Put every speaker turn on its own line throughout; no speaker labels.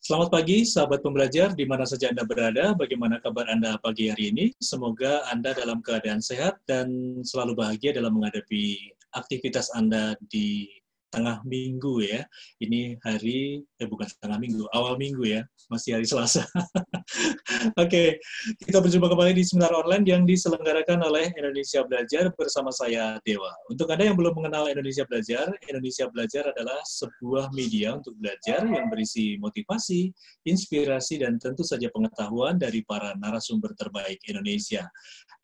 Selamat pagi, sahabat pembelajar, di mana saja Anda berada. Bagaimana kabar Anda pagi hari ini? Semoga Anda dalam keadaan sehat dan selalu bahagia dalam menghadapi aktivitas Anda di tengah minggu ya. Ini hari, bukan tengah minggu, awal minggu ya, masih hari Selasa. Oke, kita berjumpa kembali di seminar online yang diselenggarakan oleh Indonesia Belajar bersama saya, Dewa. Untuk Anda yang belum mengenal Indonesia Belajar adalah sebuah media untuk belajar yang berisi motivasi, inspirasi, dan tentu saja pengetahuan dari para narasumber terbaik Indonesia.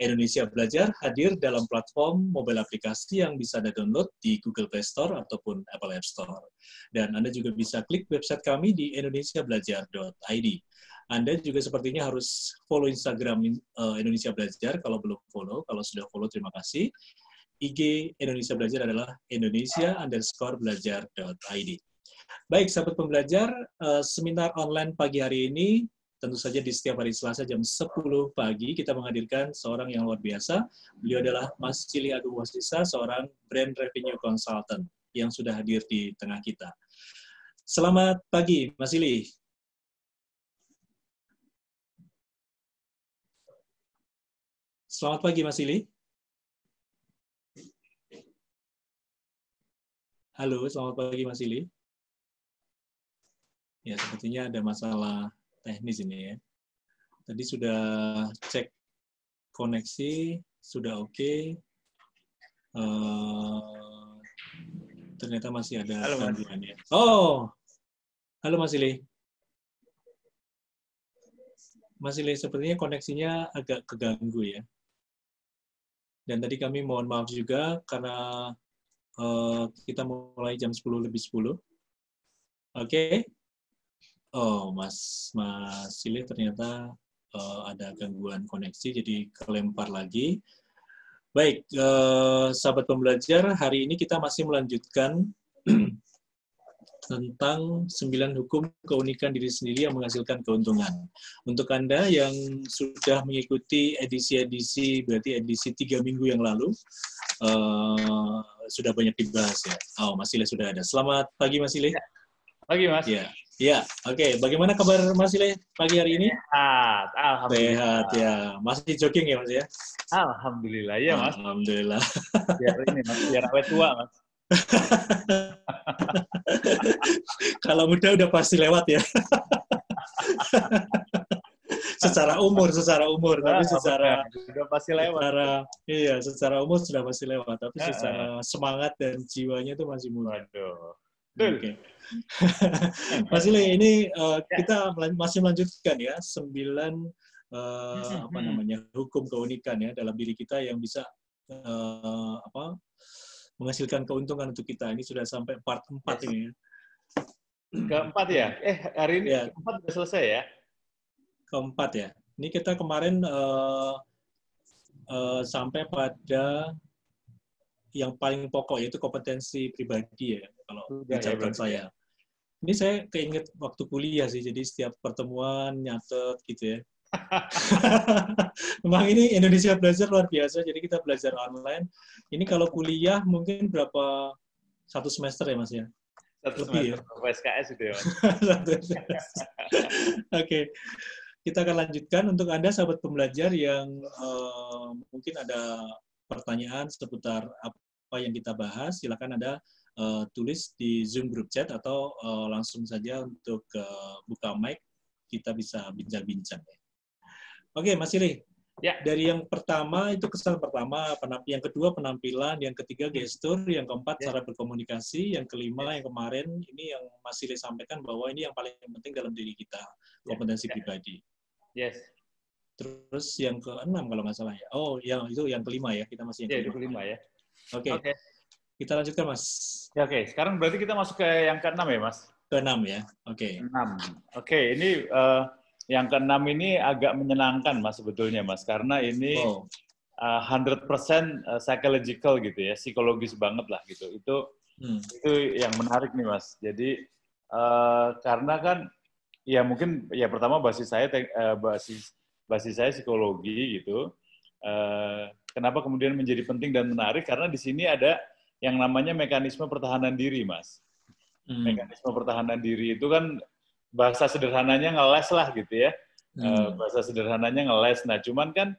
Indonesia Belajar hadir dalam platform mobile aplikasi yang bisa Anda download di Google Play Store ataupun Apple App Store. Dan Anda juga bisa klik website kami di indonesiabelajar.id. Anda juga sepertinya harus follow Instagram Indonesia Belajar kalau belum follow. Kalau sudah follow, terima kasih. IG Indonesia Belajar adalah indonesia_belajar.id. Baik, sahabat pembelajar, seminar online pagi hari ini, tentu saja di setiap hari Selasa jam 10 pagi, kita menghadirkan seorang yang luar biasa. Beliau adalah Mas Cili Agung Wasisa, seorang Brand Revenue Consultant yang sudah hadir di tengah kita. Selamat pagi, Mas Cili. Selamat pagi, Mas Cili. Halo, selamat pagi, Mas Cili. Ya, sepertinya ada masalah teknis ini ya. Tadi sudah cek koneksi, sudah oke. Ternyata masih ada gangguan ya. Oh, halo Mas Cili. Mas Cili, sepertinya koneksinya agak keganggu ya. Dan tadi kami mohon maaf juga karena kita mulai jam 10 lebih 10. Oke. Oh, Mas Cili ternyata ada gangguan koneksi, jadi kelempar lagi. Baik, sahabat pembelajar, hari ini kita masih melanjutkan tentang 9 hukum keunikan diri sendiri yang menghasilkan keuntungan. Untuk Anda yang sudah mengikuti edisi-edisi, berarti edisi 3 minggu yang lalu, sudah banyak dibahas ya. Oh, Mas Ile sudah ada. Selamat pagi, Mas Ile.
Ya. Pagi, Mas.
Ya, oke. Bagaimana kabar Mas Ile pagi hari ini?
Sehat, alhamdulillah.
Sehat, ya. Masih jogging ya, Mas ya?
Alhamdulillah, ya, Mas.
Alhamdulillah.
Biar ini, Mas. Biar awet tua, Mas.
Kalau muda udah pasti lewat ya. secara umur, tapi secara
sudah pasti lewat.
Secara umur sudah pasti lewat, tapi secara semangat dan jiwanya itu masih muda.
Waduh.
Oke. Mas Ile, ini kita masih melanjutkan ya 9 hukum keunikan ya dalam diri kita yang bisa menghasilkan keuntungan untuk kita. Ini sudah sampai part 4 ini ya.
Keempat ya? Hari ini ya. Keempat sudah selesai ya?
Keempat ya. Ini kita kemarin sampai pada yang paling pokok, yaitu kompetensi pribadi ya, kalau catatan saya. Ini saya keinget waktu kuliah sih, jadi setiap pertemuan nyatet gitu ya. Memang ini Indonesia Belajar luar biasa, jadi kita belajar online. Ini kalau kuliah mungkin berapa, 1 semester ya Mas ya?
1 semester, SKS itu ya Mas.
Oke. Kita akan lanjutkan untuk Anda sahabat pembelajar yang mungkin ada pertanyaan seputar apa yang kita bahas, silakan Anda tulis di Zoom group chat atau langsung saja untuk buka mic, kita bisa bincang-bincang. Oke, Mas Cili.
Ya.
Dari yang pertama itu kesan pertama, yang kedua penampilan, yang ketiga gestur, yang keempat cara berkomunikasi, yang kelima yang kemarin ini yang Mas Cili sampaikan bahwa ini yang paling penting dalam diri kita, kompetensi pribadi.
Yes.
Terus yang keenam kalau nggak salah ya. Oh, itu yang kelima ya. Kita masih yang
kelima ya.
Oke. Kita lanjutkan, Mas.
Ya, oke. Sekarang berarti kita masuk ke yang keenam ya, Mas?
Keenam ya. Oke.
6. Oke, ini yang keenam ini agak menyenangkan, Mas, sebetulnya, Mas. Karena ini 100% psychological gitu ya. Psikologis banget lah gitu. Itu yang menarik nih, Mas. Jadi, karena kan ya mungkin ya pertama basis saya psikologi gitu. Kenapa kemudian menjadi penting dan menarik? Karena di sini ada yang namanya mekanisme pertahanan diri, Mas. Mekanisme pertahanan diri itu kan bahasa sederhananya ngeles lah gitu ya. Bahasa sederhananya ngeles. Nah, cuman kan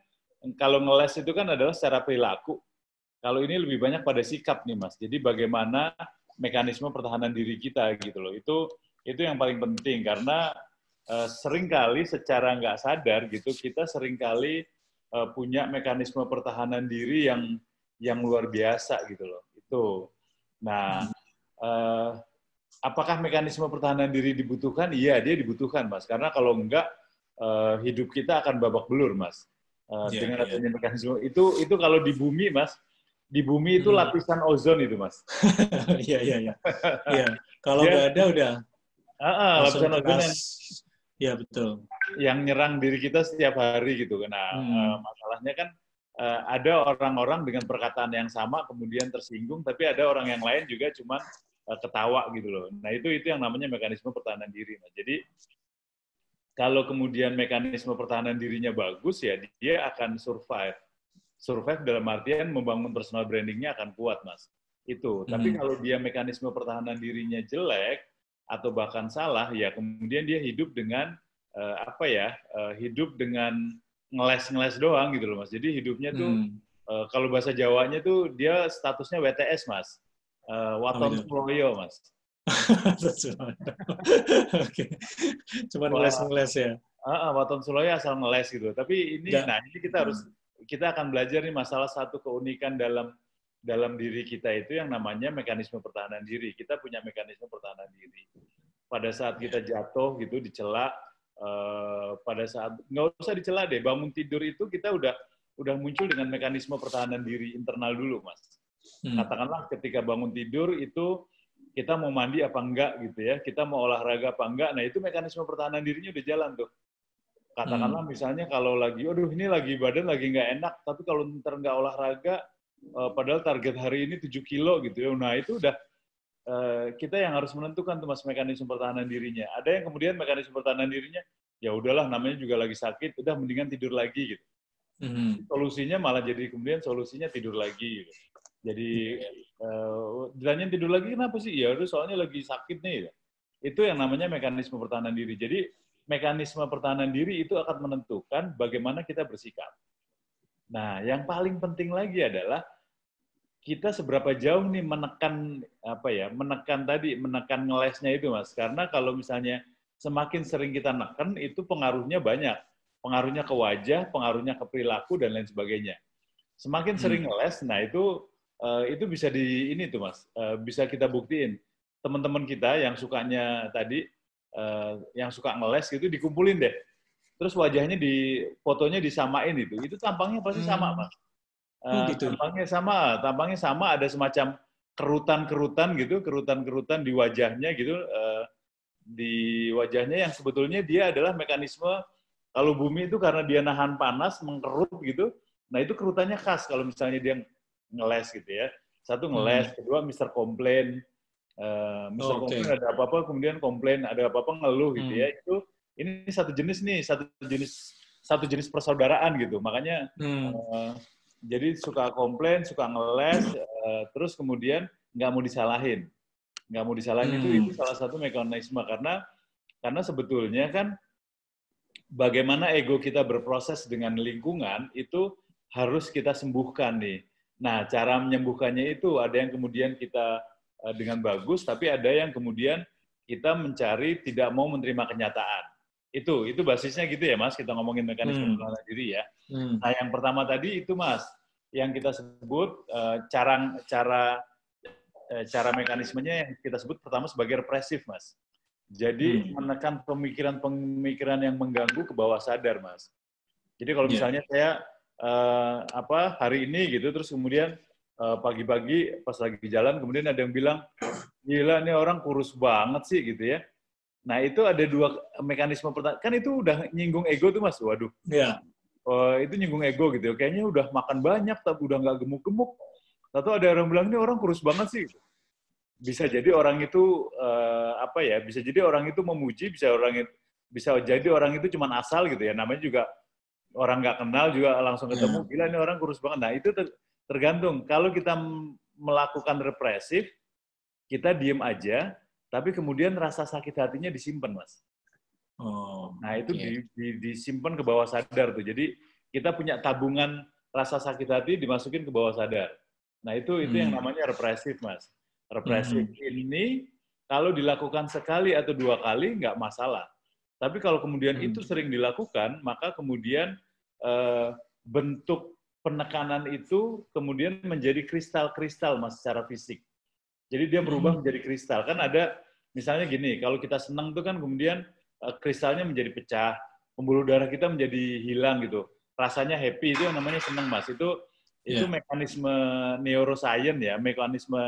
kalau ngeles itu kan adalah secara perilaku. Kalau ini lebih banyak pada sikap nih, Mas. Jadi bagaimana mekanisme pertahanan diri kita gitu loh. Itu yang paling penting karena seringkali secara nggak sadar gitu kita seringkali punya mekanisme pertahanan diri yang luar biasa gitu loh. Itu. Nah, apakah mekanisme pertahanan diri dibutuhkan? Iya, dia dibutuhkan, Mas. Karena kalau enggak, hidup kita akan babak belur, Mas. Dengan adanya mekanisme itu kalau di bumi, Mas, di bumi itu lapisan ozon itu, Mas.
Iya. Kalau nggak ada udah.
Lapisan ozon
ya betul.
Yang nyerang diri kita setiap hari gitu. Nah, masalahnya kan ada orang-orang dengan perkataan yang sama kemudian tersinggung, tapi ada orang yang lain juga cuma ketawa gitu loh. Nah itu yang namanya mekanisme pertahanan diri. Nah, jadi kalau kemudian mekanisme pertahanan dirinya bagus ya dia akan survive. Survive dalam artian membangun personal brandingnya akan kuat, Mas. Itu. Tapi kalau dia mekanisme pertahanan dirinya jelek atau bahkan salah, ya kemudian dia hidup dengan hidup dengan ngeles doang gitu loh, Mas. Jadi hidupnya tuh kalau bahasa Jawanya tuh dia statusnya WTS, Mas. Waton Suloyo, Mas.
Oke. Cuman ngeles ya.
Waton Suloyo asal ngeles gitu. Tapi ini kita akan belajar nih masalah satu keunikan dalam diri kita itu yang namanya mekanisme pertahanan diri. Kita punya mekanisme pertahanan diri. Pada saat kita jatuh gitu dicela, pada saat nggak usah dicela deh, bangun tidur itu kita udah muncul dengan mekanisme pertahanan diri internal dulu, Mas. Katakanlah ketika bangun tidur itu kita mau mandi apa enggak gitu ya, kita mau olahraga apa enggak, nah itu mekanisme pertahanan dirinya udah jalan tuh. Katakanlah misalnya kalau ini lagi badan lagi nggak enak, tapi kalau ntar nggak olahraga, padahal target hari ini 7 kilo gitu ya, nah itu udah kita yang harus menentukan tuh, Mas, mekanisme pertahanan dirinya. Ada yang kemudian mekanisme pertahanan dirinya, ya udahlah namanya juga lagi sakit, udah mendingan tidur lagi gitu. Solusinya malah jadi kemudian solusinya tidur lagi gitu. Jadi ditanyain tidur lagi kenapa sih? Ya udah soalnya lagi sakit nih. Itu yang namanya mekanisme pertahanan diri. Jadi mekanisme pertahanan diri itu akan menentukan bagaimana kita bersikap. Nah, yang paling penting lagi adalah kita seberapa jauh nih menekan ngelesnya itu, Mas. Karena kalau misalnya semakin sering kita neken itu pengaruhnya banyak. Pengaruhnya ke wajah, pengaruhnya ke perilaku dan lain sebagainya. Semakin sering ngeles, nah itu bisa Mas, bisa kita buktiin. Teman-teman kita yang sukanya tadi, yang suka ngeles gitu dikumpulin deh. Terus wajahnya fotonya disamain itu tampangnya pasti sama, Mas.
Gitu.
Tampangnya sama, ada semacam kerutan-kerutan di wajahnya gitu, di wajahnya yang sebetulnya dia adalah mekanisme kalau bumi itu karena dia nahan panas, mengkerut gitu. Nah itu kerutannya khas kalau misalnya dia ngeles gitu ya. Satu ngeles, kedua Mr. Komplain. Komplain ada apa-apa, kemudian komplain, ada apa-apa ngeluh gitu ya. Ini satu jenis persaudaraan gitu. Makanya jadi suka komplain, suka ngeles, terus kemudian nggak mau disalahin. Nggak mau disalahin itu salah satu mekanisme karena sebetulnya kan bagaimana ego kita berproses dengan lingkungan itu harus kita sembuhkan nih. Nah, cara menyembuhkannya itu ada yang kemudian kita dengan bagus, tapi ada yang kemudian kita mencari tidak mau menerima kenyataan. Itu basisnya gitu ya, Mas, kita ngomongin mekanisme pertahanan diri ya. Nah, yang pertama tadi itu, Mas, yang kita sebut cara mekanismenya yang kita sebut pertama sebagai represif, Mas. Jadi menekan pemikiran-pemikiran yang mengganggu ke bawah sadar, Mas. Jadi kalau misalnya saya hari ini gitu, terus kemudian pagi-pagi pas lagi jalan, kemudian ada yang bilang, gila ini orang kurus banget sih gitu ya. Nah itu ada dua mekanisme pertahanan, kan itu udah nyinggung ego tuh, Mas. Waduh. Itu nyinggung ego gitu. Kayaknya udah makan banyak, tapi udah nggak gemuk-gemuk. Atau ada orang bilang ini orang kurus banget sih. Bisa jadi orang itu bisa jadi orang itu memuji, bisa jadi orang itu cuma asal gitu ya. Namanya juga orang nggak kenal juga langsung ketemu, gila ini orang kurus banget. Nah itu tergantung. Kalau kita melakukan represif, kita diem aja, tapi kemudian rasa sakit hatinya disimpan, Mas.
Oh,
Nah, itu
oke.
disimpan ke bawah sadar tuh. Jadi kita punya tabungan rasa sakit hati dimasukin ke bawah sadar. Nah, itu yang
Hmm.
namanya represif, Mas. Represif
Hmm.
ini kalau dilakukan sekali atau 2 kali nggak masalah. Tapi kalau kemudian
Hmm.
itu sering dilakukan, maka kemudian bentuk penekanan itu kemudian menjadi kristal-kristal, Mas, secara fisik. Jadi dia berubah menjadi kristal. Kan ada misalnya gini, kalau kita senang tuh kan kemudian kristalnya menjadi pecah, pembuluh darah kita menjadi hilang gitu. Rasanya happy, itu yang namanya senang, Mas. Itu
Ya.
mekanisme neuroscience ya, mekanisme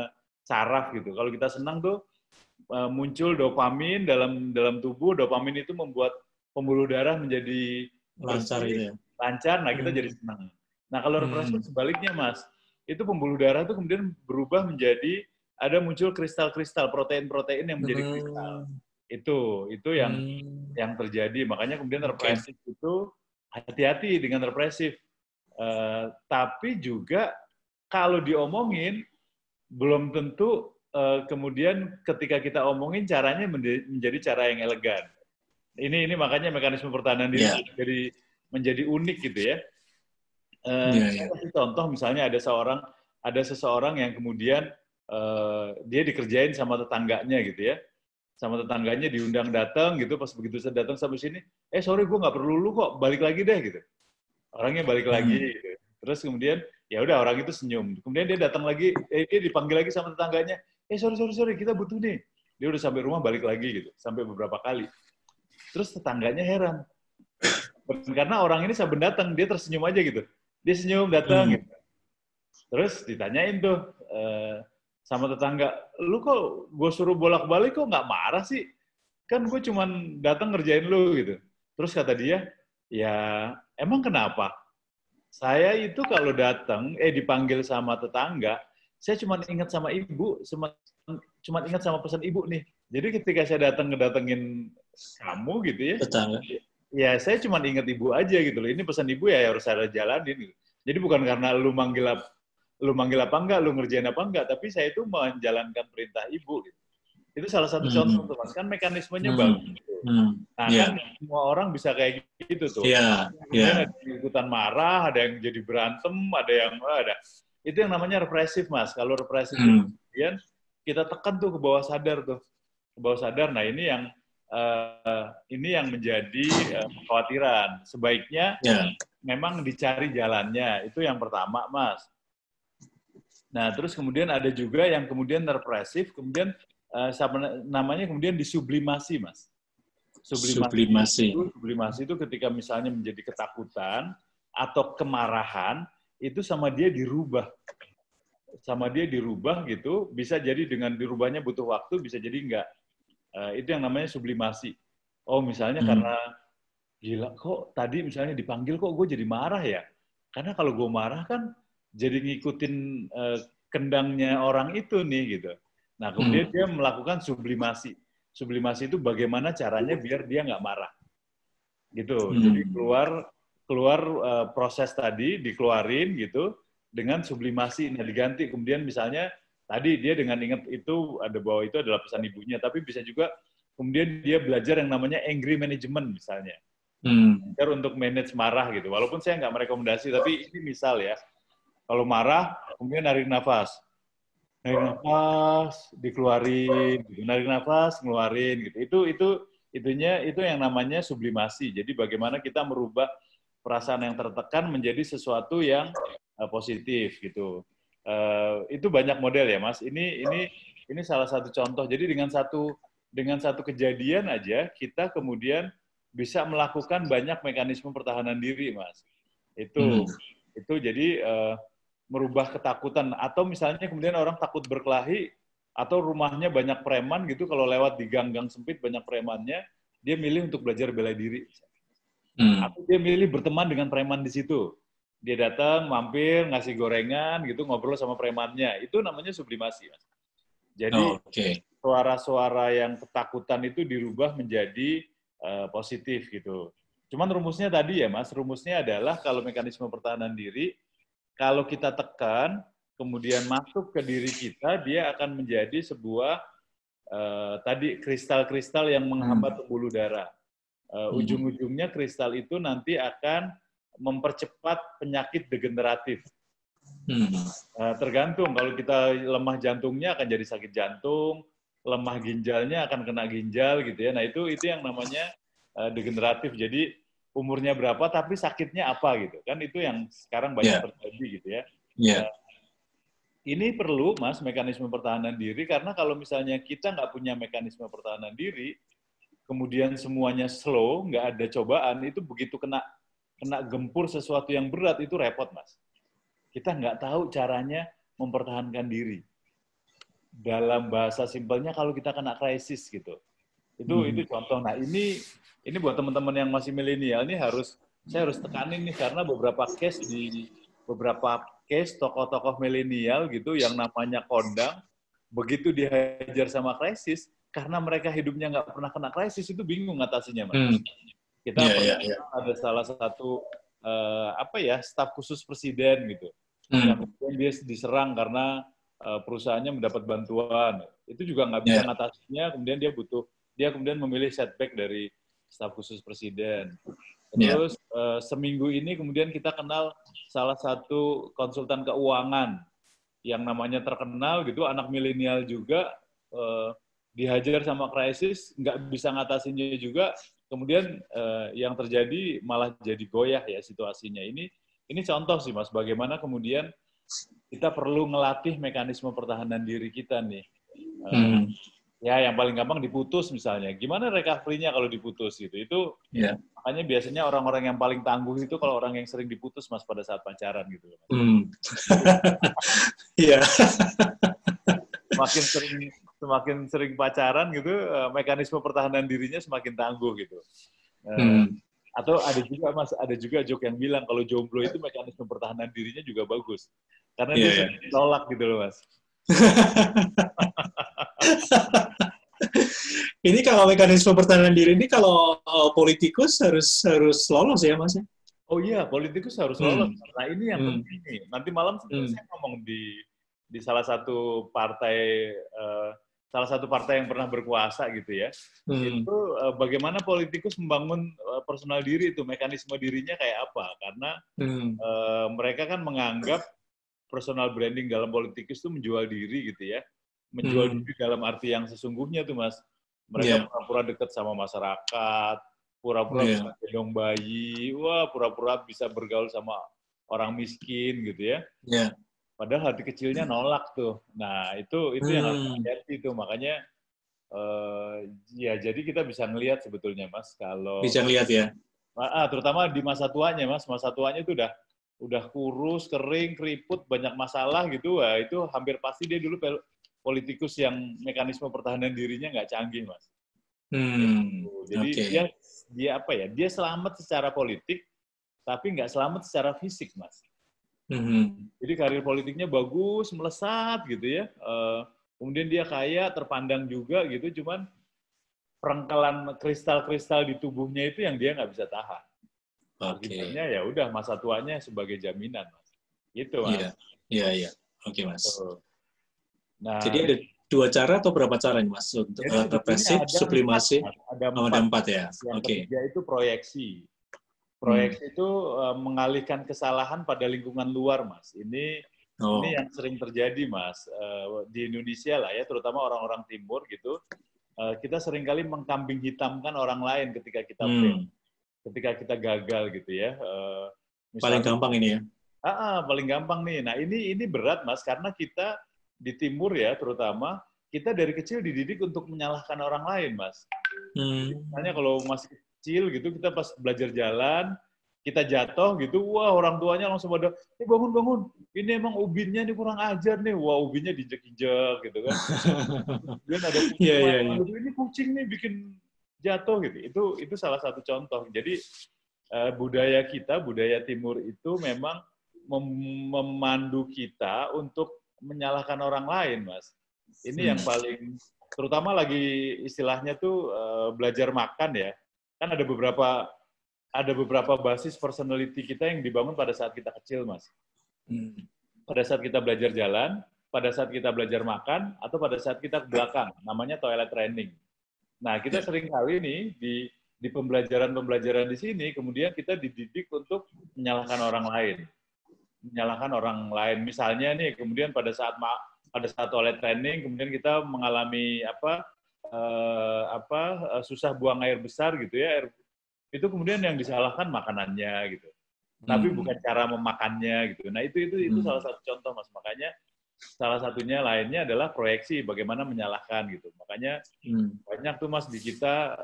saraf gitu. Kalau kita senang tuh muncul dopamin dalam dalam tubuh, dopamin itu membuat pembuluh darah menjadi
Lancar gitu
bersih,
ya.
lancar, nah kita jadi
Hmm.
senang. Nah, kalau represif
Hmm.
sebaliknya, Mas, itu pembuluh darah itu kemudian berubah menjadi ada muncul kristal-kristal, protein-protein yang menjadi kristal.
Hmm.
Itu
Hmm.
yang terjadi. Makanya kemudian
Oke.
represif itu hati-hati dengan represif. Tapi juga kalau diomongin belum tentu kemudian ketika kita omongin caranya menjadi cara yang elegan. Ini makanya mekanisme pertahanan diri
Ya.
itu menjadi unik gitu ya.
Ya,
Saya
ya.
kasih contoh misalnya ada seseorang yang kemudian dia dikerjain sama tetangganya gitu ya, sama tetangganya diundang datang gitu, pas begitu saya datang sampai sini, sorry gue nggak perlu lu kok, balik lagi deh gitu. Orangnya balik lagi
Hmm.
gitu. Terus kemudian ya udah orang itu senyum. Kemudian dia datang lagi, dia dipanggil lagi sama tetangganya, sorry kita butuh nih. Dia udah sampai rumah balik lagi gitu, sampai beberapa kali. Terus tetangganya heran. Karena orang ini saben datang, dia tersenyum aja gitu. Dia senyum datang
Hmm.
gitu. Terus ditanyain tuh sama tetangga, lu kok gue suruh bolak-balik kok nggak marah sih? Kan gue cuman datang ngerjain lu gitu. Terus kata dia, ya emang kenapa? Saya itu kalau datang, dipanggil sama tetangga, saya cuma ingat sama ibu, cuma ingat sama pesan ibu nih. Jadi ketika saya ngedatengin kamu gitu ya,
Tetangga.
ya saya cuma ingat ibu aja gitu loh. Ini pesan ibu ya harus saya jalanin gitu. Jadi bukan karena lu manggil apa enggak, lu ngerjain apa enggak, tapi saya itu menjalankan perintah ibu gitu. Itu salah satu contoh
Hmm.
tuh, Mas. Kan mekanismenya bagus.
Hmm. Hmm.
Nah, kan
Ya.
semua orang bisa kayak gitu tuh.
Ya.
Kemudian
Ya.
ada yang ikutan marah, ada yang jadi berantem, ada yang ada. Itu yang namanya represif, Mas. Kalau represif itu
Hmm.
kemudian kita tekan tuh ke bawah sadar tuh. Ke bawah sadar. Nah, ini yang menjadi kekhawatiran. Sebaiknya
Ya.
memang dicari jalannya. Itu yang pertama, Mas. Nah, terus kemudian ada juga yang kemudian represif, kemudian namanya kemudian disublimasi, Mas.
Sublimasi.
Sublimasi itu ketika misalnya menjadi ketakutan atau kemarahan, itu sama dia dirubah gitu, bisa jadi dengan dirubahnya butuh waktu, bisa jadi enggak. Itu yang namanya sublimasi. Oh, misalnya
Hmm.
karena gila kok tadi misalnya dipanggil kok gue jadi marah ya. Karena kalau gue marah kan jadi ngikutin kendangnya orang itu nih gitu. Nah, kemudian
Hmm.
dia melakukan sublimasi. Sublimasi itu bagaimana caranya biar dia nggak marah. Gitu. Jadi
Hmm.
keluar proses tadi dikeluarin gitu dengan sublimasi. Nah, diganti kemudian misalnya tadi dia dengan ingat itu ada bahwa itu adalah pesan ibunya, tapi bisa juga kemudian dia belajar yang namanya angry management misalnya.
Hmm.
Belajar untuk manage marah gitu. Walaupun saya nggak merekomendasi, tapi ini misal ya. Kalau marah, kemudian narik nafas. Narik nafas, dikeluarin, gitu. Narik nafas, ngeluarin gitu. Itu yang namanya sublimasi. Jadi bagaimana kita merubah perasaan yang tertekan menjadi sesuatu yang positif gitu. Itu banyak model ya, Mas. Ini salah satu contoh. Jadi dengan satu kejadian aja kita kemudian bisa melakukan banyak mekanisme pertahanan diri, Mas.
Hmm.
Itu jadi merubah ketakutan atau misalnya kemudian orang takut berkelahi atau rumahnya banyak preman gitu, kalau lewat di gang-gang sempit banyak premannya, dia milih untuk belajar bela diri.
Hmm.
Atau dia milih berteman dengan preman di situ. Dia datang, mampir, ngasih gorengan gitu, ngobrol sama premannya. Itu namanya sublimasi, Mas. Jadi
Oke.
suara-suara yang ketakutan itu dirubah menjadi positif gitu. Cuman rumusnya tadi ya, Mas, rumusnya adalah kalau mekanisme pertahanan diri, kalau kita tekan, kemudian masuk ke diri kita, dia akan menjadi sebuah tadi kristal-kristal yang menghambat pembuluh darah. ujung-ujungnya kristal itu nanti akan mempercepat penyakit degeneratif. Tergantung, kalau kita lemah jantungnya akan jadi sakit jantung, lemah ginjalnya akan kena ginjal gitu ya. Nah itu yang namanya degeneratif. Jadi umurnya berapa tapi sakitnya apa gitu kan, itu yang sekarang banyak terjadi gitu ya. Ini perlu Mas mekanisme pertahanan diri, karena kalau misalnya kita nggak punya mekanisme pertahanan diri, kemudian semuanya slow, nggak ada cobaan, itu begitu kena gempur sesuatu yang berat itu repot Mas. Kita nggak tahu caranya mempertahankan diri. Dalam bahasa simpelnya kalau kita kena krisis gitu. Itu contoh. Nah, ini buat teman-teman yang masih milenial ini saya harus tekanin nih, karena beberapa case tokoh-tokoh milenial gitu yang namanya kondang, begitu dihajar sama krisis, karena mereka hidupnya nggak pernah kena krisis, itu bingung ngatasinya, Mas. Kita ada salah satu staf khusus presiden gitu, yang kemudian dia diserang karena perusahaannya mendapat bantuan, itu juga nggak bisa ngatasinya, kemudian dia kemudian memilih setback dari staf khusus presiden. Terus seminggu ini kemudian kita kenal salah satu konsultan keuangan yang namanya terkenal gitu, anak milenial juga, dihajar sama krisis, nggak bisa ngatasinnya juga, kemudian yang terjadi malah jadi goyah ya situasinya. Ini contoh sih Mas, bagaimana kemudian kita perlu ngelatih mekanisme pertahanan diri kita nih. Ya yang paling gampang diputus misalnya. Gimana recovery-nya kalau diputus gitu? Itu makanya biasanya orang-orang yang paling tangguh itu kalau orang yang sering diputus Mas pada saat pacaran gitu.
Iya.
Semakin sering pacaran gitu, mekanisme pertahanan dirinya semakin tangguh gitu. Atau ada juga joke yang bilang kalau jomblo itu mekanisme pertahanan dirinya juga bagus. Karena dia tolak gitu loh Mas.
Ini kalau mekanisme pertahanan diri ini kalau politikus harus lolos ya Mas?
Oh iya, politikus harus lolos. Nah ini yang penting nih. Nanti malam saya ngomong di salah satu partai yang pernah berkuasa gitu ya. Itu bagaimana politikus membangun personal diri itu, mekanisme dirinya kayak apa? Karena mereka kan menganggap personal branding dalam politikus itu menjual diri gitu ya. Menjual diri dalam arti yang sesungguhnya tuh Mas. Mereka pura-pura dekat sama masyarakat, pura-pura bisa gendong bayi, pura-pura bisa bergaul sama orang miskin gitu ya. Padahal hati kecilnya nolak tuh. Nah, itu yang harus hati-hati tuh. Makanya jadi kita bisa ngelihat sebetulnya Mas, kalau
bisa ngelihat ya.
Terutama di masa tuanya Mas, masa tuanya itu udah kurus, kering, keriput, banyak masalah gitu. Wah, itu hampir pasti dia dulu politikus yang mekanisme pertahanan dirinya nggak canggih, Mas. Jadi dia selamat secara politik, tapi nggak selamat secara fisik, Mas. Jadi karir politiknya bagus, melesat gitu ya. Kemudian dia kaya, terpandang juga gitu, cuman perengkelan kristal-kristal di tubuhnya itu yang dia nggak bisa tahan. Akibatnya ya udah masa tuanya sebagai jaminan, Mas. Gitu, Mas.
Iya. Oke, Mas.
Nah,
jadi ada 2 cara atau berapa cara nih Mas untuk represif, sublimasi?
Ada
4 ya.
Yang ketiga itu proyeksi. Proyeksi itu mengalihkan kesalahan pada lingkungan luar, Mas. Ini yang sering terjadi, Mas, di Indonesia lah ya, terutama orang-orang timur gitu. Kita seringkali mengkambing hitamkan orang lain ketika kita fail, ketika kita gagal gitu ya.
Paling gampang ini ya.
Paling gampang nih. Nah ini berat Mas, karena kita di timur ya terutama, kita dari kecil dididik untuk menyalahkan orang lain Mas. Misalnya kalau masih kecil gitu, kita pas belajar jalan, kita jatuh gitu, wah orang tuanya langsung pada, bangun, ini emang ubinnya nih kurang ajar nih, wah ubinnya diinjek-injek gitu kan. Kemudian ada kucing, ini kucing nih bikin jatuh gitu. Itu salah satu contoh. Jadi budaya timur itu memang memandu kita untuk menyalahkan orang lain, Mas. Ini yang paling, terutama lagi istilahnya tuh belajar makan ya. Kan ada beberapa basis personality kita yang dibangun pada saat kita kecil, Mas. Pada saat kita belajar jalan, pada saat kita belajar makan, atau pada saat kita ke belakang, namanya toilet training. Nah, kita sering kali nih di pembelajaran-pembelajaran di sini, kemudian kita dididik untuk menyalahkan orang lain. Menyalahkan orang lain. Misalnya nih, kemudian pada saat toilet training, kemudian kita mengalami susah buang air besar gitu ya, itu kemudian yang disalahkan makanannya gitu. Tapi bukan cara memakannya gitu. Nah itu salah satu contoh Mas. Makanya salah satunya lainnya adalah proyeksi, bagaimana menyalahkan gitu. Makanya banyak tuh Mas di kita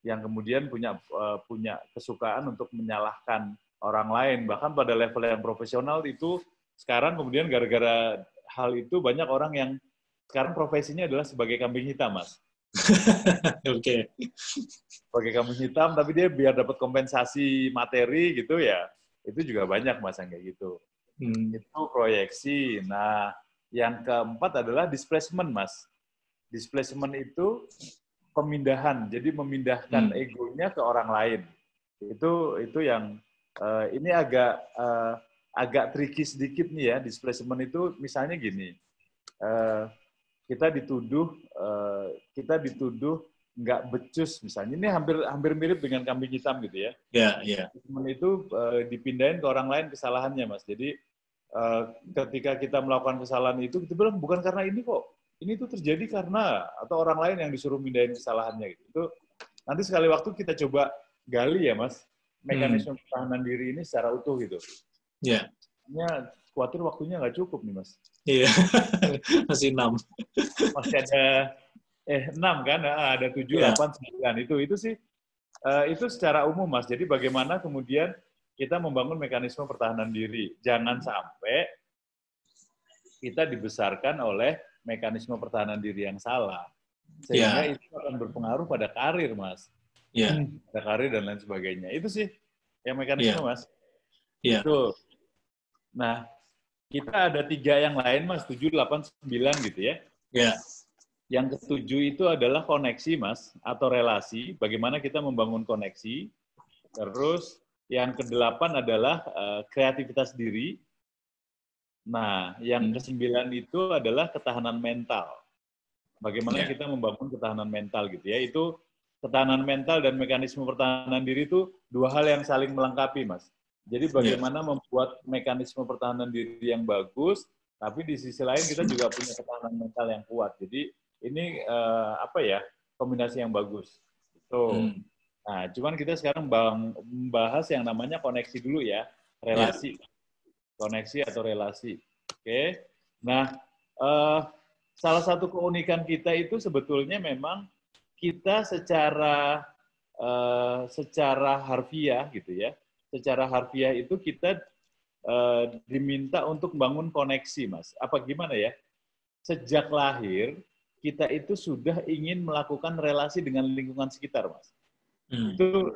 yang kemudian punya kesukaan untuk menyalahkan orang lain. Bahkan pada level yang profesional itu sekarang kemudian gara-gara hal itu banyak orang yang sekarang profesinya adalah sebagai kambing hitam, Mas.
Oke.
Sebagai kambing hitam, tapi dia biar dapat kompensasi materi gitu ya, itu juga banyak Mas yang kayak gitu. Itu proyeksi. Nah, yang keempat adalah displacement, Mas. Displacement itu pemindahan, jadi memindahkan egonya ke orang lain. Itu yang ini agak tricky sedikit nih ya. Displacement itu misalnya gini, kita dituduh nggak becus misalnya. Ini hampir mirip dengan kambing hitam gitu ya.
Iya.
Itu dipindahin ke orang lain kesalahannya, Mas. Jadi ketika kita melakukan kesalahan itu, kita bilang bukan karena ini kok. Ini tuh terjadi karena atau orang lain yang disuruh mindahin kesalahannya gitu. Itu nanti sekali waktu kita coba gali ya, Mas, mekanisme pertahanan diri ini secara utuh gitu.
Iya.
Khawatir waktunya nggak cukup nih, Mas.
Iya. Masih 6.
Masih ada 6 kan? Ada 7, 8, 9. Itu sih itu secara umum, Mas. Jadi bagaimana kemudian kita membangun mekanisme pertahanan diri. Jangan sampai kita dibesarkan oleh mekanisme pertahanan diri yang salah. Sehingga itu akan berpengaruh pada karir, Mas. Pada karir dan lain sebagainya. Itu sih yang mekanisme, Mas. Itu. Nah, kita ada 3 yang lain, Mas. 7, 8, 9 gitu ya. Yang ke-7 itu adalah koneksi, Mas, atau relasi. Bagaimana kita membangun koneksi. Terus yang ke-8 adalah kreativitas diri. Nah, yang ke-9 itu adalah ketahanan mental. Bagaimana kita membangun ketahanan mental gitu ya. Itu ketahanan mental dan mekanisme pertahanan diri itu 2 hal yang saling melengkapi, Mas. Jadi bagaimana membuat mekanisme pertahanan diri yang bagus, tapi di sisi lain kita juga punya ketahanan mental yang kuat. Jadi ini kombinasi yang bagus. Nah, cuman kita sekarang membahas yang namanya koneksi dulu ya, relasi. Koneksi atau relasi. Oke. Nah, salah satu keunikan kita itu sebetulnya memang kita secara harfiah gitu ya. Secara harfiah itu kita diminta untuk membangun koneksi, Mas. Apa gimana ya? Sejak lahir kita itu sudah ingin melakukan relasi dengan lingkungan sekitar, Mas.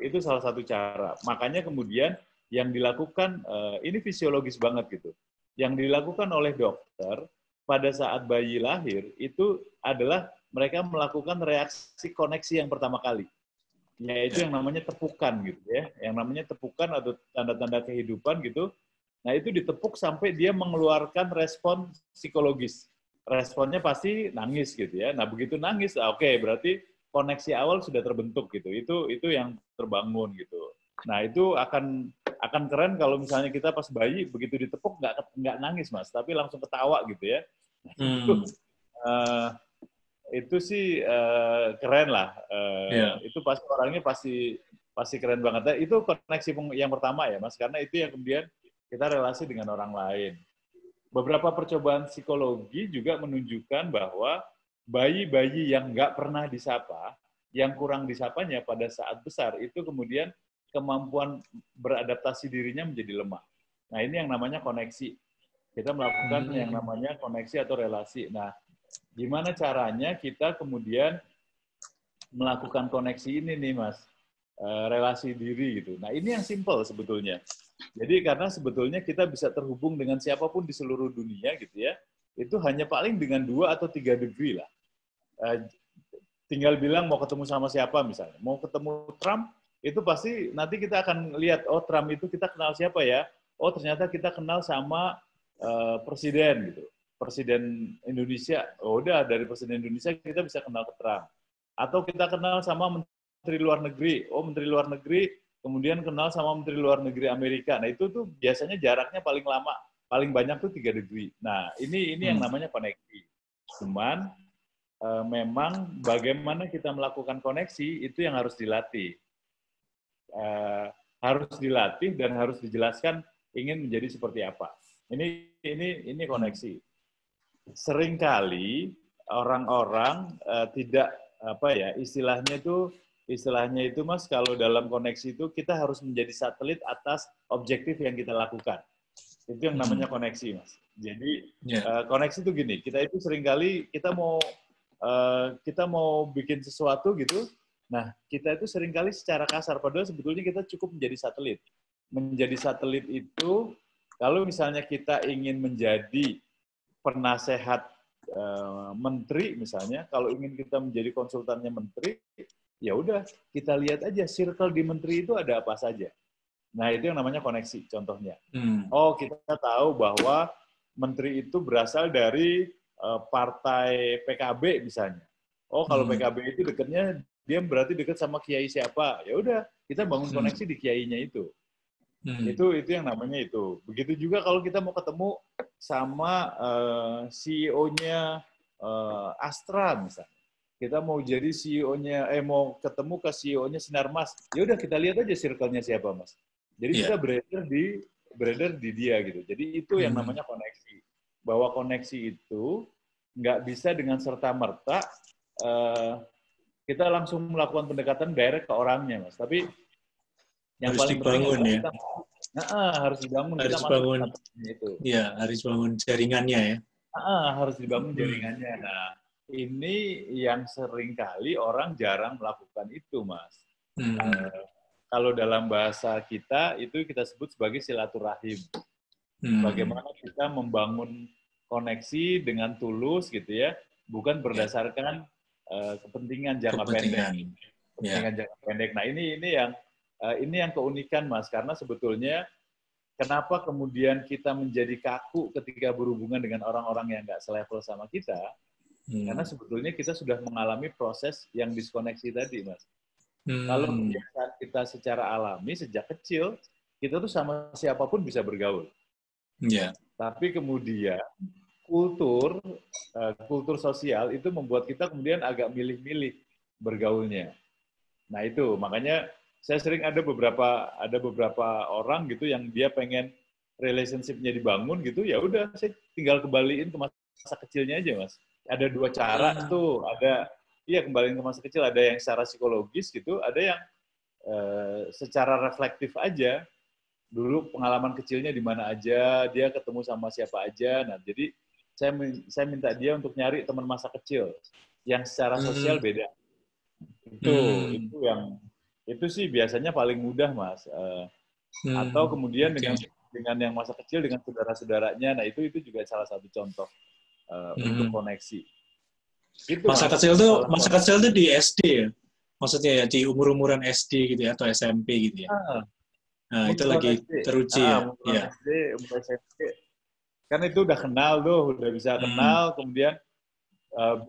Itu salah satu cara. Makanya kemudian yang dilakukan, ini fisiologis banget gitu. Yang dilakukan oleh dokter pada saat bayi lahir, itu adalah mereka melakukan reaksi koneksi yang pertama kali. Yaitu yang namanya tepukan gitu ya. Yang namanya tepukan atau tanda-tanda kehidupan gitu. Nah itu ditepuk sampai dia mengeluarkan respon psikologis. Responnya pasti nangis gitu ya. Nah begitu nangis, oke, berarti koneksi awal sudah terbentuk gitu. Itu yang terbangun gitu. Nah itu akan keren kalau misalnya kita pas bayi begitu ditepuk nggak nangis, Mas, tapi langsung ketawa gitu ya. Itu sih keren lah. Itu pasti orangnya pasti keren banget. Itu koneksi yang pertama ya, Mas, karena itu yang kemudian kita relasi dengan orang lain. Beberapa percobaan psikologi juga menunjukkan bahwa bayi-bayi yang nggak pernah disapa, yang kurang disapanya pada saat besar, itu kemudian kemampuan beradaptasi dirinya menjadi lemah. Nah, ini yang namanya koneksi. Kita melakukan yang namanya koneksi atau relasi. Nah, gimana caranya kita kemudian melakukan koneksi ini nih, Mas? Relasi diri gitu. Nah, ini yang simple sebetulnya. Jadi karena sebetulnya kita bisa terhubung dengan siapapun di seluruh dunia gitu ya. Itu hanya paling dengan 2 atau 3 degree lah. Tinggal bilang mau ketemu sama siapa misalnya. Mau ketemu Trump, itu pasti nanti kita akan lihat, oh Trump itu kita kenal siapa ya? Oh ternyata kita kenal sama presiden gitu. Presiden Indonesia, oh udah dari presiden Indonesia kita bisa kenal ke Trump. Atau kita kenal sama Menteri Luar Negeri. Oh, Menteri Luar Negeri kemudian kenal sama Menteri Luar Negeri Amerika. Nah, itu tuh biasanya jaraknya paling lama, paling banyak tuh 3 degree. Nah, ini yang namanya koneksi. Cuman memang bagaimana kita melakukan koneksi itu yang harus dilatih. Harus dilatih dan harus dijelaskan ingin menjadi seperti apa. Ini koneksi. Seringkali orang-orang tidak istilahnya itu Mas, kalau dalam koneksi itu kita harus menjadi satelit atas objektif yang kita lakukan. Itu yang namanya koneksi, Mas. Jadi koneksi itu gini, kita itu seringkali kita mau bikin sesuatu gitu. Nah, kita itu seringkali secara kasar, padahal sebetulnya kita cukup menjadi satelit. Menjadi satelit itu kalau misalnya kita ingin menjadi penasehat menteri misalnya, kalau ingin kita menjadi konsultannya menteri, ya udah kita lihat aja circle di menteri itu ada apa saja. Nah, itu yang namanya koneksi contohnya. Oh, kita tahu bahwa menteri itu berasal dari partai PKB misalnya. Oh, kalau PKB itu dekatnya dia berarti dekat sama kiai siapa. Ya udah, kita bangun koneksi di kiainya itu. Itu yang namanya itu. Begitu juga kalau kita mau ketemu sama CEO-nya Astra misalnya. Kita mau jadi CEO-nya, mau ketemu ke CEO-nya Sinarmas. Ya udah kita lihat aja circle-nya siapa, Mas. Jadi kita beredar di dia gitu. Jadi itu yang namanya koneksi. Bahwa koneksi itu nggak bisa dengan serta-merta kita langsung melakukan pendekatan direct ke orangnya, Mas. Tapi yang
harus
paling
dibangun
penting
ya.
Harus dibangun.
Harus dibangun. Itu. Ya, harus dibangun jaringannya ya.
Harus dibangun jaringannya. Nah, ini yang seringkali orang jarang melakukan itu, Mas. Kalau dalam bahasa kita itu kita sebut sebagai silaturahim. Bagaimana kita membangun koneksi dengan tulus gitu ya, bukan berdasarkan kepentingan jangka pendek. Kepentingan jangka pendek. Nah, ini yang keunikan, Mas, karena sebetulnya kenapa kemudian kita menjadi kaku ketika berhubungan dengan orang-orang yang nggak selevel sama kita, karena sebetulnya kita sudah mengalami proses yang diskoneksi tadi, Mas. Kalau kebiasaan kita secara alami, sejak kecil, kita tuh sama siapapun bisa bergaul. Tapi kemudian kultur sosial itu membuat kita kemudian agak milih-milih bergaulnya. Nah itu, makanya saya sering ada beberapa orang gitu yang dia pengen relationship-nya dibangun gitu, ya udah saya tinggal kembaliin ke masa kecilnya aja, Mas. Ada 2 cara tuh, kembaliin ke masa kecil, ada yang secara psikologis gitu, ada yang secara reflektif aja. Dulu pengalaman kecilnya di mana aja, dia ketemu sama siapa aja. Nah, jadi saya minta dia untuk nyari teman masa kecil yang secara sosial beda. Itu sih biasanya paling mudah, Mas. Atau kemudian dengan yang masa kecil dengan saudara-saudaranya, nah itu juga salah satu contoh untuk koneksi. Itu,
masa kecil tuh di SD ya, maksudnya ya di umur-umuran SD gitu ya atau SMP gitu ya. Nah itu lagi teruji ya.
SD, umur SMP, kan itu udah kenal tuh, udah bisa kenal, kemudian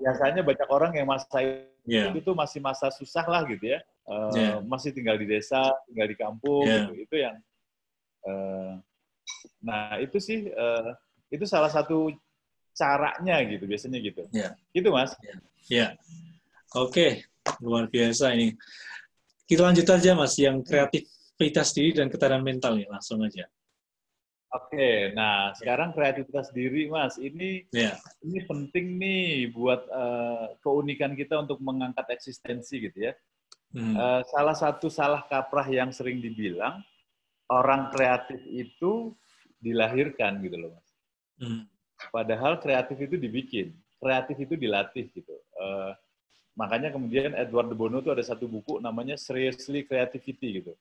biasanya banyak orang yang masa itu tuh masih masa susah lah gitu ya. Masih tinggal di desa, tinggal di kampung, gitu. Itu yang, nah itu sih, itu salah satu caranya gitu, biasanya gitu. Gitu, Mas.
Oke, luar biasa ini. Kita lanjut aja, Mas, yang kreativitas diri dan ketahanan mental nih, langsung aja.
Oke, nah sekarang kreativitas diri, Mas, ini penting nih buat keunikan kita untuk mengangkat eksistensi gitu ya. Salah satu salah kaprah yang sering dibilang, orang kreatif itu dilahirkan gitu loh, Mas. Padahal kreatif itu dibikin, kreatif itu dilatih gitu. Makanya kemudian Edward de Bono itu ada satu buku namanya Seriously Creativity gitu.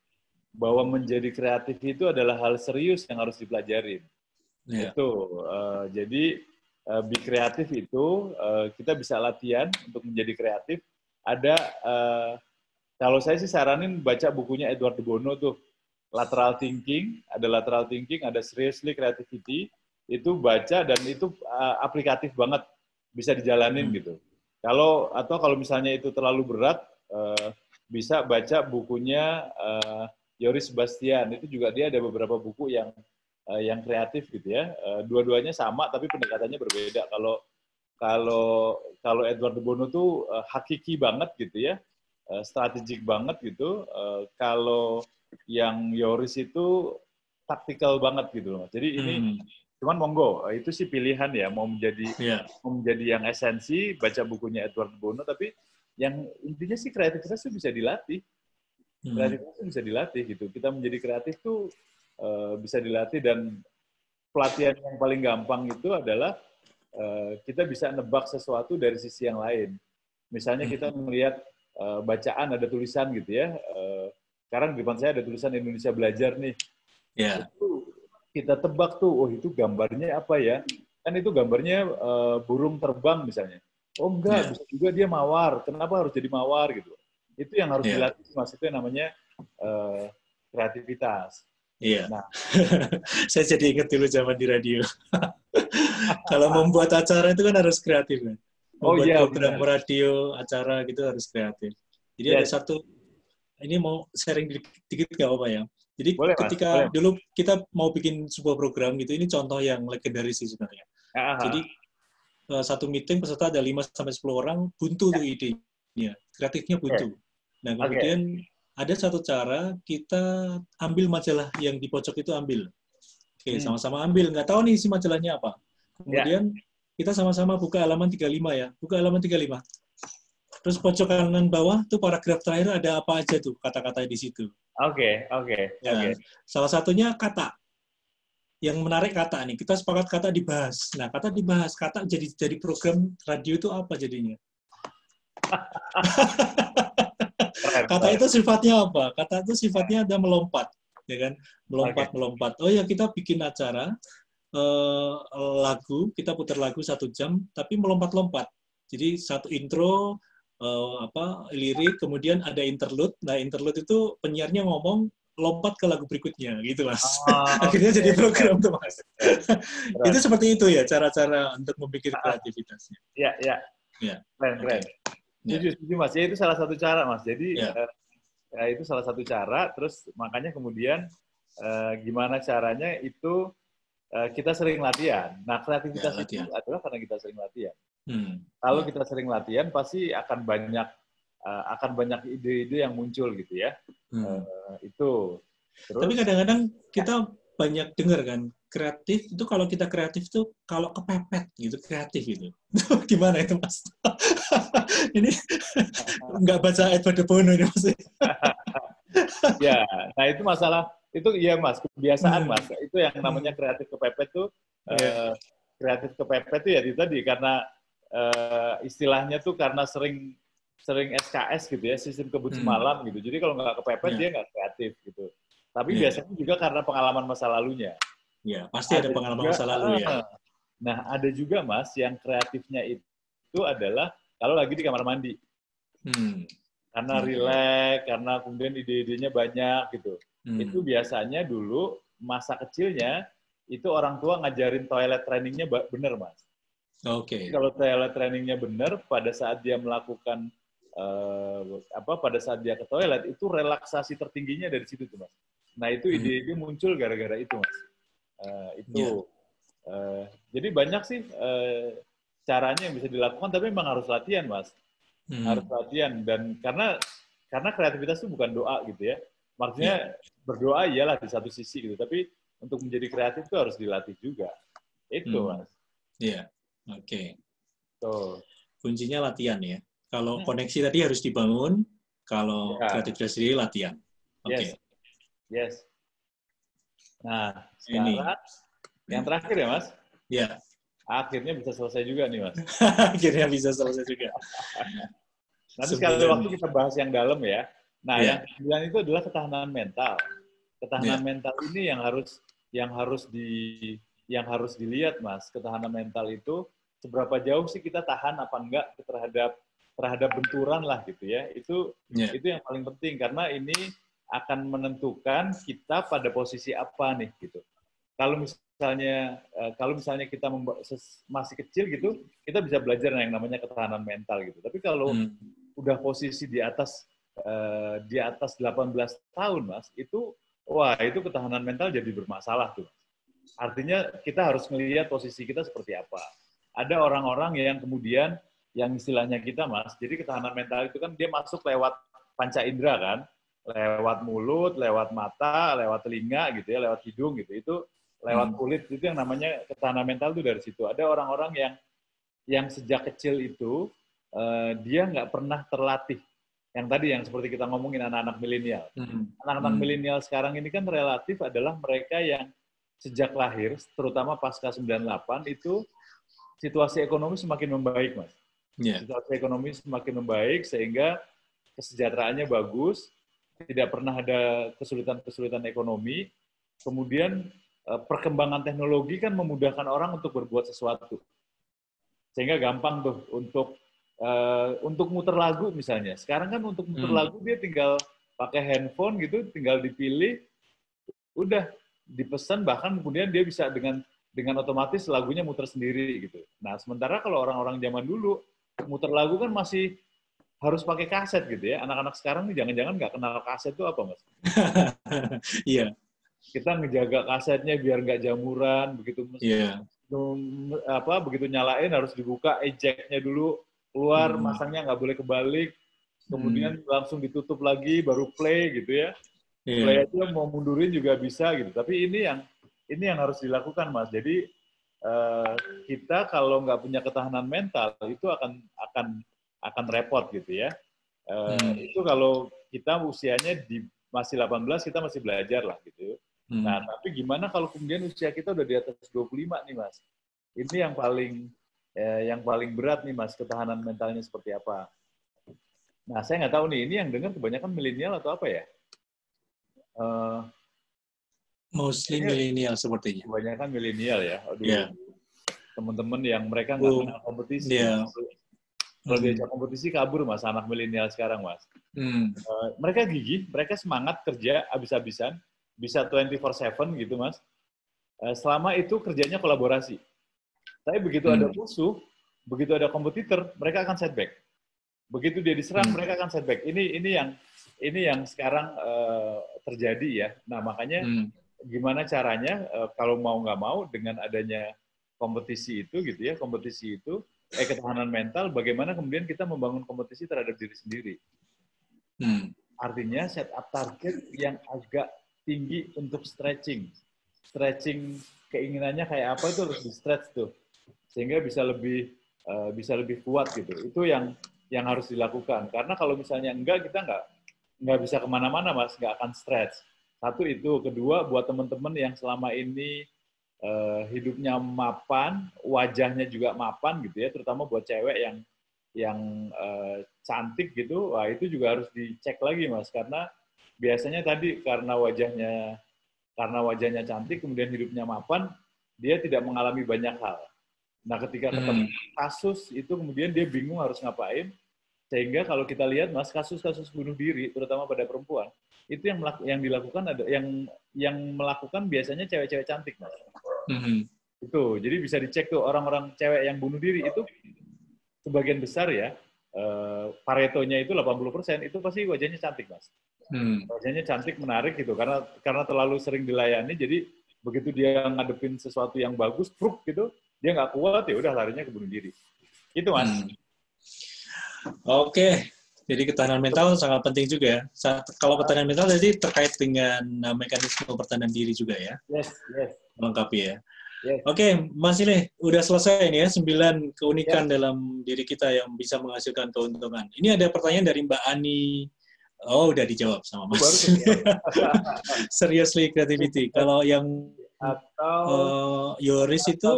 Bahwa menjadi kreatif itu adalah hal serius yang harus dipelajarin. Jadi be kreatif itu kita bisa latihan untuk menjadi kreatif. Ada kalau saya sih saranin baca bukunya Edward de Bono tuh, Lateral Thinking, ada Seriously Creativity, itu baca dan itu aplikatif banget, bisa dijalanin gitu. Kalau misalnya itu terlalu berat, bisa baca bukunya Yoris Sebastian. Itu juga dia ada beberapa buku yang kreatif gitu ya. Dua-duanya sama tapi pendekatannya berbeda. Kalau Edward de Bono tuh hakiki banget gitu ya, strategik banget gitu. Kalau yang Yoris itu taktikal banget gitu loh. Jadi ini cuman monggo, itu sih pilihan ya, mau menjadi yang esensi baca bukunya Edward de Bono, tapi yang intinya sih kreativitas itu bisa dilatih. Kreativitas itu bisa dilatih gitu. Kita menjadi kreatif tuh bisa dilatih, dan pelatihan yang paling gampang itu adalah kita bisa nebak sesuatu dari sisi yang lain. Misalnya kita melihat bacaan, ada tulisan gitu ya. Sekarang di depan saya ada tulisan Indonesia Belajar nih.
Yeah.
Itu kita tebak tuh, oh itu gambarnya apa ya? Kan itu gambarnya burung terbang misalnya. Oh enggak, bisa juga dia mawar. Kenapa harus jadi mawar gitu? Itu yang harus dilatih, Mas. Itu yang namanya kreativitas.
Iya. Nah. Saya jadi ingat dulu zaman di radio. Kalau membuat acara itu kan harus kreatif kan. Membuat program radio, acara gitu harus kreatif. Jadi ada satu, ini mau sharing dikit nggak apa ya? Jadi boleh, ketika dulu kita mau bikin sebuah program gitu, ini contoh yang legendaris sih sebenarnya. Jadi satu meeting peserta ada 5-10 orang, buntu tuh idenya, kreatifnya buntu. Nah kemudian ada satu cara, kita ambil majalah yang di pojok itu ambil. Oke, sama-sama ambil, nggak tahu nih isi majalahnya apa. Kemudian kita sama-sama buka halaman 35 ya, buka halaman 35. Terus pojok kanan bawah tuh paragraf terakhir ada apa aja tuh kata-kata di situ.
Oke.
Salah satunya kata. Yang menarik kata nih. Kita sepakat kata dibahas. Nah, kata dibahas, kata jadi program radio itu apa jadinya? Kata itu sifatnya apa? Kata itu sifatnya ada melompat, ya kan? Melompat. Oh ya, kita bikin acara lagu, kita putar lagu 1 jam, tapi melompat-lompat. Jadi satu intro, lirik, kemudian ada interlude. Nah, interlude itu penyiarnya ngomong, lompat ke lagu berikutnya, gitu Mas. Akhirnya jadi program tuh Mas. Itu seperti itu ya, cara-cara untuk membuat kreativitasnya.
Iya. Keren. Setuju Mas. Ya, itu salah satu cara Mas. Jadi itu salah satu cara. Terus makanya kemudian gimana caranya itu kita sering latihan. Nah, kreativitas itu adalah karena kita sering latihan. Kalau kita sering latihan, pasti akan banyak ide-ide yang muncul gitu ya. Itu. Terus,
tapi kadang-kadang kita banyak dengar kan, kreatif itu kalau kita kreatif tuh kalau kepepet gitu, kreatif gitu. Gimana itu Mas? Ini nggak baca Edward de Bono ini Mas.
Ya, nah itu masalah. Itu iya Mas, kebiasaan Mas. Itu yang namanya kreatif kepepet tuh. Kreatif kepepet tuh ya itu tadi, karena istilahnya tuh karena sering SKS gitu ya, sistem kebut semalam gitu. Jadi kalau nggak kepepet dia nggak kreatif gitu. Tapi biasanya juga karena pengalaman masa lalunya.
Ya, pasti ada pengalaman masa lalu ya.
Nah, ada juga Mas yang kreatifnya itu adalah kalau lagi di kamar mandi. Karena rileks, karena kemudian ide-idenya banyak gitu. Itu biasanya dulu masa kecilnya itu orang tua ngajarin toilet trainingnya bener Mas.
Oke.
Kalau toilet trainingnya bener, pada saat dia melakukan pada saat dia ke toilet itu relaksasi tertingginya dari situ tuh Mas. Nah itu ide-ide muncul gara-gara itu Mas. Jadi banyak sih caranya yang bisa dilakukan, tapi memang harus latihan Mas. Harus latihan, dan karena kreativitas itu bukan doa gitu ya. Maksudnya berdoa iyalah di satu sisi gitu, tapi untuk menjadi kreatif itu harus dilatih juga. Itu Mas.
Iya. Oke. Kuncinya latihan ya. Kalau koneksi tadi harus dibangun, kalau kreativitas sendiri latihan. Oke.
Yes. Nah, sekarang yang terakhir ya Mas?
Iya.
Akhirnya bisa selesai juga nih Mas.
Akhirnya bisa selesai juga.
Nanti sekali waktu kita bahas yang dalam ya. Nah, yang ke-9 itu adalah ketahanan mental. Ketahanan mental ini yang harus dilihat Mas. Ketahanan mental itu seberapa jauh sih kita tahan apa enggak terhadap benturan lah gitu ya. Itu yang paling penting, karena ini akan menentukan kita pada posisi apa nih gitu. Kalau misalnya kita masih kecil gitu, kita bisa belajar yang namanya ketahanan mental gitu. Tapi kalau udah posisi di atas di atas 18 tahun, Mas, itu ketahanan mental jadi bermasalah tuh. Artinya kita harus melihat posisi kita seperti apa. Ada orang-orang yang kemudian yang istilahnya kita, Mas, jadi ketahanan mental itu kan dia masuk lewat panca indera kan, lewat mulut, lewat mata, lewat telinga gitu ya, lewat hidung gitu. Itu lewat kulit, itu yang namanya ketahanan mental itu dari situ. Ada orang-orang yang sejak kecil itu dia nggak pernah terlatih. Yang tadi yang seperti kita ngomongin anak-anak milenial. Anak-anak milenial sekarang ini kan relatif adalah mereka yang sejak lahir, terutama pasca 98, itu situasi ekonomi semakin membaik, Mas. Yeah. Situasi ekonomi semakin membaik, sehingga kesejahteraannya bagus, tidak pernah ada kesulitan-kesulitan ekonomi. Kemudian perkembangan teknologi kan memudahkan orang untuk berbuat sesuatu. Sehingga gampang tuh untuk muter lagu misalnya. Sekarang kan untuk muter lagu dia tinggal pakai handphone gitu, tinggal dipilih, udah dipesan, bahkan kemudian dia bisa dengan otomatis lagunya muter sendiri gitu. Nah, sementara kalau orang-orang zaman dulu muter lagu kan masih harus pakai kaset gitu ya. Anak-anak sekarang nih jangan-jangan nggak kenal kaset itu apa, Mas?
Iya.
Kita ngejaga kasetnya biar nggak jamuran, begitu begitu nyalain harus dibuka ejectnya dulu, keluar, masangnya nggak boleh kebalik, kemudian langsung ditutup lagi, baru play gitu ya. Play aja mau mundurin juga bisa gitu. Tapi ini yang harus dilakukan, Mas. Jadi kita kalau nggak punya ketahanan mental itu akan repot gitu ya. Itu kalau kita usianya masih 18, kita masih belajar lah gitu. Nah, tapi gimana kalau kemudian usia kita udah di atas 25 nih, Mas? Ini yang paling berat nih, Mas, ketahanan mentalnya seperti apa. Nah, saya nggak tahu nih, ini yang dengar kebanyakan milenial atau apa ya?
Mostly milenial sepertinya.
Kebanyakan milenial ya. Aduh, teman-teman yang mereka nggak kenal kompetisi. Kalau diajak kompetisi kabur, Mas, anak milenial sekarang, Mas. Mereka gigih, mereka semangat kerja habis-habisan, bisa 24/7 gitu, Mas. Selama itu kerjanya kolaborasi. Tapi begitu ada musuh, begitu ada kompetitor, mereka akan setback. Begitu dia diserang, mereka akan setback. Ini yang sekarang terjadi ya. Nah, makanya gimana caranya kalau mau nggak mau dengan adanya kompetisi itu gitu ya, ketahanan mental, bagaimana kemudian kita membangun kompetisi terhadap diri sendiri. Artinya set up target yang agak tinggi untuk stretching. Stretching keinginannya kayak apa itu harus di stretch tuh, sehingga bisa lebih kuat gitu. Itu yang harus dilakukan. Karena kalau misalnya enggak, kita nggak bisa kemana-mana, Mas, nggak akan stretch. Satu itu. Kedua, buat teman-teman yang selama ini hidupnya mapan, wajahnya juga mapan gitu ya, terutama buat cewek yang cantik gitu, wah itu juga harus dicek lagi, Mas, karena biasanya tadi karena wajahnya cantik, kemudian hidupnya mapan, dia tidak mengalami banyak hal. Nah, ketika ketemu kasus itu kemudian dia bingung harus ngapain, sehingga kalau kita lihat, Mas, kasus-kasus bunuh diri, terutama pada perempuan, itu yang dilakukan yang melakukan biasanya cewek-cewek cantik, Mas. Itu, jadi bisa dicek tuh orang-orang cewek yang bunuh diri itu sebagian besar ya, Paretonya itu 80% itu pasti wajahnya cantik, Mas. Wajahnya cantik, menarik gitu, karena terlalu sering dilayani, jadi begitu dia ngadepin sesuatu yang bagus, pruk gitu, dia nggak kuat, ya udah larinya ke bunuh diri. Itu, Mas.
Oke, jadi ketahanan mental sangat penting juga ya. Kalau ketahanan mental jadi terkait dengan mekanisme pertahanan diri juga ya.
Yes.
Melengkapi ya.
Yes.
Oke, Mas Ileh, udah selesai ini ya, 9 keunikan dalam diri kita yang bisa menghasilkan keuntungan. Ini ada pertanyaan dari Mbak Ani. Oh, udah dijawab sama Mas. Seriously creativity. Kalau yang Yoris itu,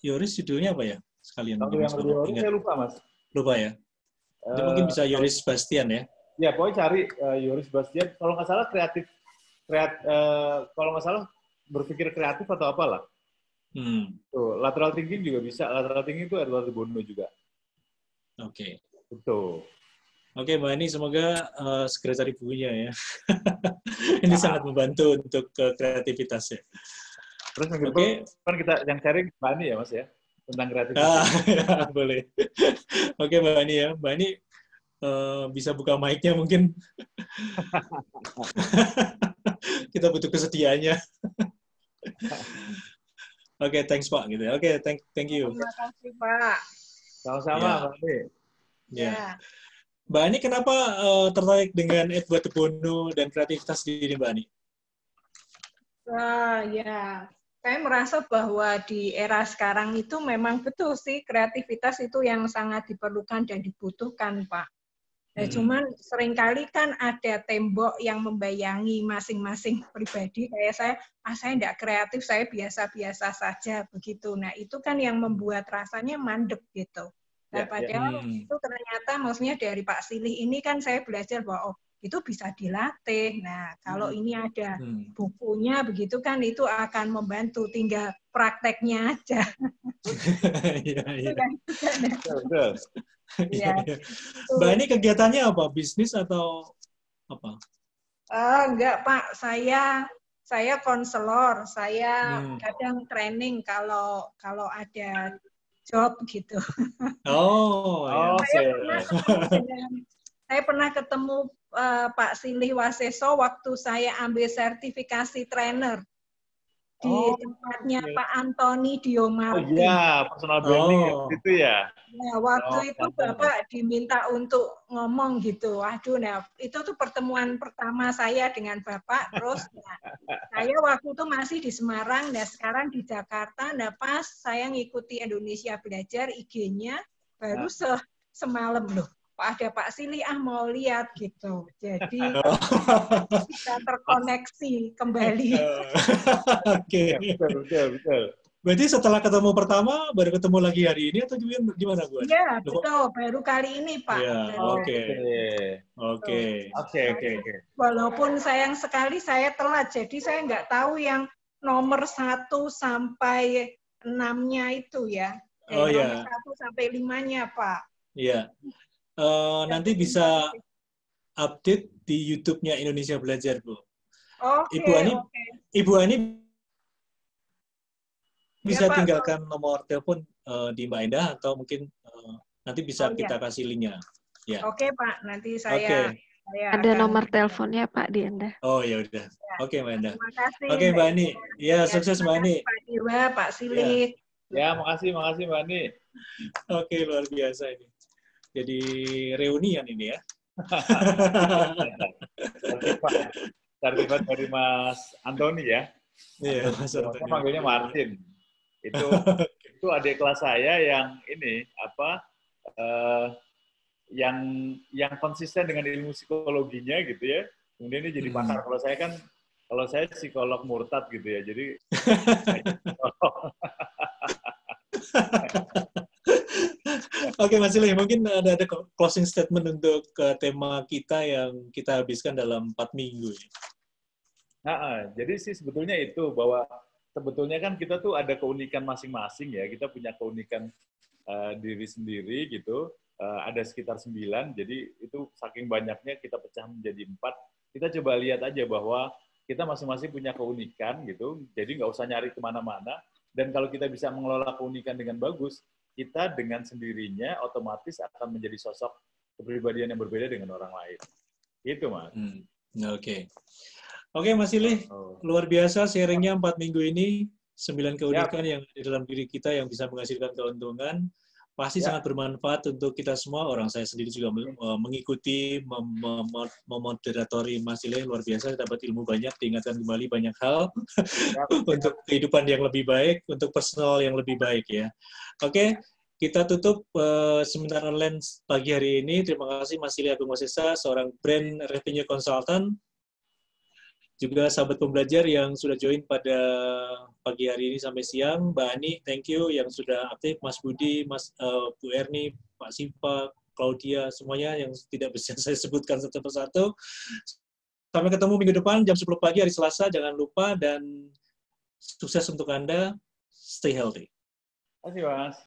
Yoris judulnya apa ya? Sekalian.
Kalau yang Yoris saya lupa, Mas.
Lupa ya? Itu mungkin bisa Yoris Bastian ya?
Ya, pokoknya cari Yoris Bastian. Kalau nggak salah kalau nggak salah berpikir kreatif atau apalah. Tuh, lateral thinking juga bisa. Lateral thinking itu Edward de Bono juga.
Oke.
Betul.
Oke, Mbak Ani, semoga segera cari bukunya ya. Ini sangat membantu untuk kreativitas ya.
Terus kan kita yang cari Mbak Ani ya, Mas ya? Tentang kreativitas.
Boleh. Oke, Mbak Ani ya. Mbak Ani, bisa buka mic-nya mungkin. Kita butuh kesediaannya. Oke, thanks Pak gitu. Oke, thank you.
Terima kasih Pak.
Sama-sama, Mbak Ani.
Ya. Mbak Ani kenapa tertarik dengan Edward de Bono dan kreativitas diri Mbak Ani?
Ya, saya merasa bahwa di era sekarang itu memang betul sih kreativitas itu yang sangat diperlukan dan dibutuhkan, Pak. Nah, cuman seringkali kan ada tembok yang membayangi masing-masing pribadi. Kayak saya enggak kreatif, saya biasa-biasa saja begitu. Nah, itu kan yang membuat rasanya mandek gitu. Nah, padahal itu ternyata maksudnya dari Pak Silih ini kan saya belajar bahwa itu bisa dilatih. Nah, kalau ini ada bukunya begitu kan itu akan membantu, tinggal prakteknya aja.
Iya.
Betul.
Ya.
Mbak ini kegiatannya apa? Bisnis atau apa?
Enggak, Pak. Saya konselor. Saya kadang training kalau ada job gitu. Saya pernah ketemu Pak Silih Waseso waktu saya ambil sertifikasi trainer di tempatnya Pak Antoni Diomartin.
Oh iya, personal branding itu ya.
Nah, waktu itu Bapak diminta untuk ngomong gitu. Waduh, nah itu tuh pertemuan pertama saya dengan Bapak. Terus saya waktu itu masih di Semarang, nah sekarang di Jakarta. Nah pas saya ngikuti Indonesia Belajar IG-nya, baru semalam loh. Ada Pak Silih mau lihat gitu. Jadi bisa terkoneksi kembali.
Oke.
Betul.
Berarti setelah ketemu pertama, baru ketemu lagi hari ini atau gimana Bu?
Iya, betul. Baru kali ini, Pak.
Ya, Oke.
Walaupun sayang sekali saya telat, jadi saya nggak tahu yang nomor 1 sampai 6-nya itu ya. Nomor 1 sampai 5-nya, Pak.
Iya. Nanti bisa update di YouTube-nya Indonesia Belajar, Bu. Ibu Ani bisa tinggalkan nomor telepon di Mbak Endah atau mungkin nanti bisa kita kasih linknya. Ya.
Oke, Pak. Nanti saya
ada nomor teleponnya Pak di Endah.
Oh ya udah. Oke, Mbak Endah.
Terima kasih.
Oke, Mbak Ani. Ya, sukses Mbak Ani.
Pak Dewa, Pak Silih.
Ya, makasih Mbak Ani.
Oke, luar biasa ini. Jadi reunian ini ya.
Sertifikat dari Mas Antoni ya.
Iya, Mas Antoni.
Saya panggilnya Martin. Itu adik kelas saya yang ini yang konsisten dengan ilmu psikologinya gitu ya. Kemudian ini jadi pakar. Kalau saya psikolog murtad gitu ya. Jadi
Oke, Mas Silih, mungkin ada closing statement untuk tema kita yang kita habiskan dalam 4 minggu.
Jadi sih sebetulnya itu, bahwa sebetulnya kan kita tuh ada keunikan masing-masing ya, kita punya keunikan diri sendiri gitu, ada sekitar 9, jadi itu saking banyaknya kita pecah menjadi 4, kita coba lihat aja bahwa kita masing-masing punya keunikan gitu, jadi nggak usah nyari kemana-mana, dan kalau kita bisa mengelola keunikan dengan bagus, kita dengan sendirinya otomatis akan menjadi sosok kepribadian yang berbeda dengan orang lain. Gitu, Mas.
Oke, Mas Silih, luar biasa sharingnya 4 minggu ini, 9 keunikan yang di dalam diri kita yang bisa menghasilkan keuntungan. Pasti sangat bermanfaat untuk kita semua. Orang saya sendiri juga mengikuti, memoderatori Mas Silih, luar biasa, dapat ilmu banyak, diingatkan kembali banyak hal untuk kehidupan yang lebih baik, untuk personal yang lebih baik ya. Oke, kita tutup seminar online pagi hari ini. Terima kasih Mas Silih Agung Wasesa, seorang brand revenue consultant. Juga sahabat pembelajar yang sudah join pada pagi hari ini sampai siang. Mbak Ani, thank you yang sudah aktif. Mas Budi, Bu Erni, Pak Siva, Claudia, semuanya yang tidak bisa saya sebutkan satu persatu. Sampai ketemu minggu depan jam 10 pagi hari Selasa. Jangan lupa dan sukses untuk Anda. Stay healthy.
Terima kasih, Mas.